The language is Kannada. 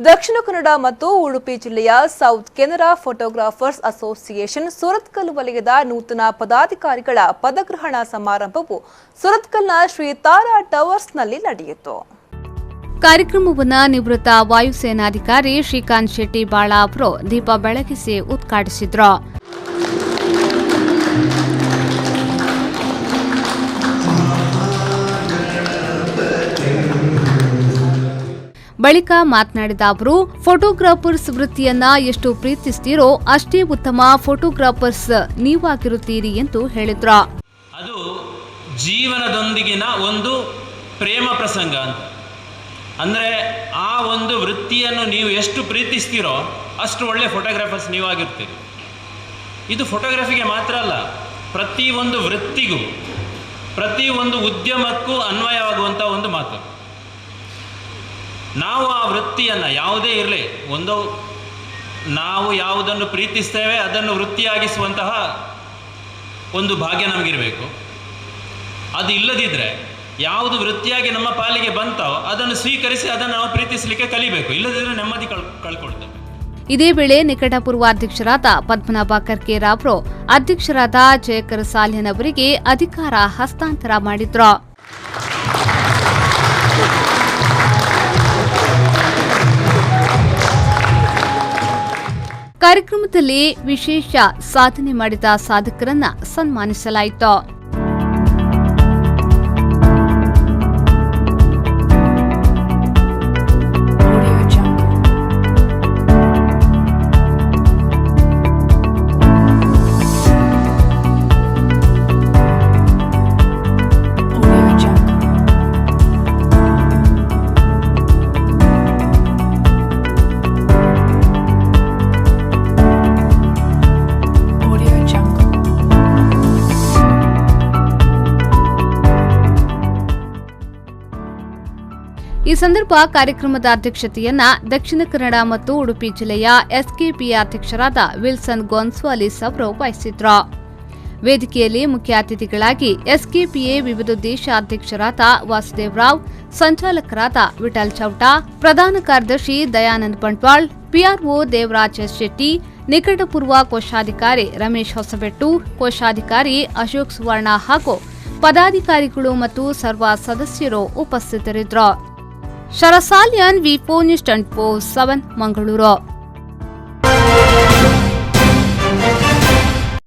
ದಕ್ಷಿಣ ಕನ್ನಡ ಮತ್ತು ಉಡುಪಿ ಜಿಲ್ಲೆಯ south Canara photographers association Surathkal ವಲಯದ ನೂತನ ಪದಾಧಿಕಾರಿಗಳ ಪದಗ್ರಹಣ ಸಮಾರಂಭವು ಸುರತ್ಕಲ್ನ ಶ್ರೀ ತಾರಾ ಟವರ್ಸ್ನಲ್ಲಿ ನಡೆಯಿತು. ಕಾರ್ಯಕ್ರಮವನ್ನು ನಿವೃತ್ತ ವಾಯುಸೇನಾಧಿಕಾರಿ ಶ್ರೀಕಾಂತ್ ಶೆಟ್ಟಿ ಬಾಳ ಅವರು ದೀಪ ಬೆಳಗಿಸಿ ಉದ್ಘಾಟಿಸಿದರು. ಬಳಿಕ ಮಾತನಾಡಿದ ಅವರು, ಫೋಟೋಗ್ರಾಫರ್ಸ್ ವೃತ್ತಿಯನ್ನ ಎಷ್ಟು ಪ್ರೀತಿಸ್ತೀರೋ ಅಷ್ಟೇ ಉತ್ತಮ ಫೋಟೋಗ್ರಾಫರ್ಸ್ ನೀವಾಗಿರುತ್ತೀರಿ ಎಂದು ಹೇಳಿದ್ರು. ಅದು ಜೀವನದೊಂದಿಗಿನ ಒಂದು ಪ್ರೇಮ ಪ್ರಸಂಗ ಅಂತ. ಅಂದರೆ ಆ ಒಂದು ವೃತ್ತಿಯನ್ನು ನೀವು ಎಷ್ಟು ಪ್ರೀತಿಸ್ತೀರೋ ಅಷ್ಟು ಒಳ್ಳೆ ಫೋಟೋಗ್ರಾಫರ್ಸ್ ನೀವಾಗಿರ್ತೀರಿ. ಇದು ಫೋಟೋಗ್ರಫಿಗೆ ಮಾತ್ರ ಅಲ್ಲ, ಪ್ರತಿಯೊಂದು ವೃತ್ತಿಗೂ ಪ್ರತಿಯೊಂದು ಉದ್ಯಮಕ್ಕೂ ಅನ್ವಯವಾಗುವಂಥ ಒಂದು ಮಾತು. ನಾವು ಆ ವೃತ್ತಿಯನ್ನು ಯಾವುದೇ ಇರಲಿ, ನಾವು ಯಾವುದನ್ನು ಪ್ರೀತಿಸ್ತೇವೆ ಅದನ್ನು ವೃತ್ತಿಯಾಗಿಸುವಂತಹ ಒಂದು ಭಾಗ್ಯ ನಮಗಿರಬೇಕು. ಅದು ಇಲ್ಲದಿದ್ದರೆ ಯಾವುದು ವೃತ್ತಿಯಾಗಿ ನಮ್ಮ ಪಾಲಿಗೆ ಬಂತೋ ಅದನ್ನು ಸ್ವೀಕರಿಸಿ ಅದನ್ನು ನಾವು ಪ್ರೀತಿಸಲಿಕ್ಕೆ ಕಲಿಬೇಕು. ಇಲ್ಲದಿದ್ದರೆ ನೆಮ್ಮದಿ ಕಳ್ಕೊಳ್ತೇವೆ. ಇದೇ ವೇಳೆ ನಿಕಟಪೂರ್ವ ಅಧ್ಯಕ್ಷರಾದ ಪದ್ಮನಾಭ ಕರ್ಕೇರ ಅವರು ಅಧ್ಯಕ್ಷರಾದ ಜಯಕರ್ ಸಾಲ್ಯನ್ ಅವರಿಗೆ ಅಧಿಕಾರ ಹಸ್ತಾಂತರ ಮಾಡಿದ್ರು. ಕಾರ್ಯಕ್ರಮದಲ್ಲಿ ವಿಶೇಷ ಸಾಧನೆ ಮಾಡಿದ ಸಾಧಕರನ್ನ ಸನ್ಮಾನಿಸಲಾಯಿತು. ಈ ಸಂದರ್ಭ ಕಾರ್ಯಕ್ರಮದ ಅಧ್ಯಕ್ಷತೆಯನ್ನ ದಕ್ಷಿಣ ಕನ್ನಡ ಮತ್ತು ಉಡುಪಿ ಜಿಲ್ಲೆಯ ಎಸ್ಕೆಪಿಯ ಅಧ್ಯಕ್ಷರಾದ ವಿಲ್ಸನ್ ಗೊನ್ಸಾಲಿಸ್ ಅವರು ವಹಿಸಿದ್ರು. ವೇದಿಕೆಯಲ್ಲಿ ಮುಖ್ಯ ಅತಿಥಿಗಳಾಗಿ ಎಸ್ಕೆಪಿಎ ವಿವಿಧ ದೇಶ ಅಧ್ಯಕ್ಷರಾದ ವಾಸುದೇವ್ ರಾವ್, ಸಂಚಾಲಕರಾದ ವಿಠಲ್ ಚೌಟಾ, ಪ್ರಧಾನ ಕಾರ್ಯದರ್ಶಿ ದಯಾನಂದ್ ಬಂಟ್ವಾಳ್, ಪಿಆರ್ಒ ದೇವರಾಜ್ ಶೆಟ್ಟಿ, ನಿಕಟಪೂರ್ವ ಕೋಶಾಧಿಕಾರಿ ರಮೇಶ್ ಹೊಸಬೆಟ್ಟು, ಕೋಶಾಧಿಕಾರಿ ಅಶೋಕ್ ಸುವರ್ಣ ಹಾಗೂ ಪದಾಧಿಕಾರಿಗಳು ಮತ್ತು ಸರ್ವ ಸದಸ್ಯರು ಉಪಸ್ಥಿತರಿದ್ದರು. ಶರಸಾಲ್ಯನ್ ವಿ4 ನ್ಯೂಸ್ 24/7 ಮಂಗಳೂರು.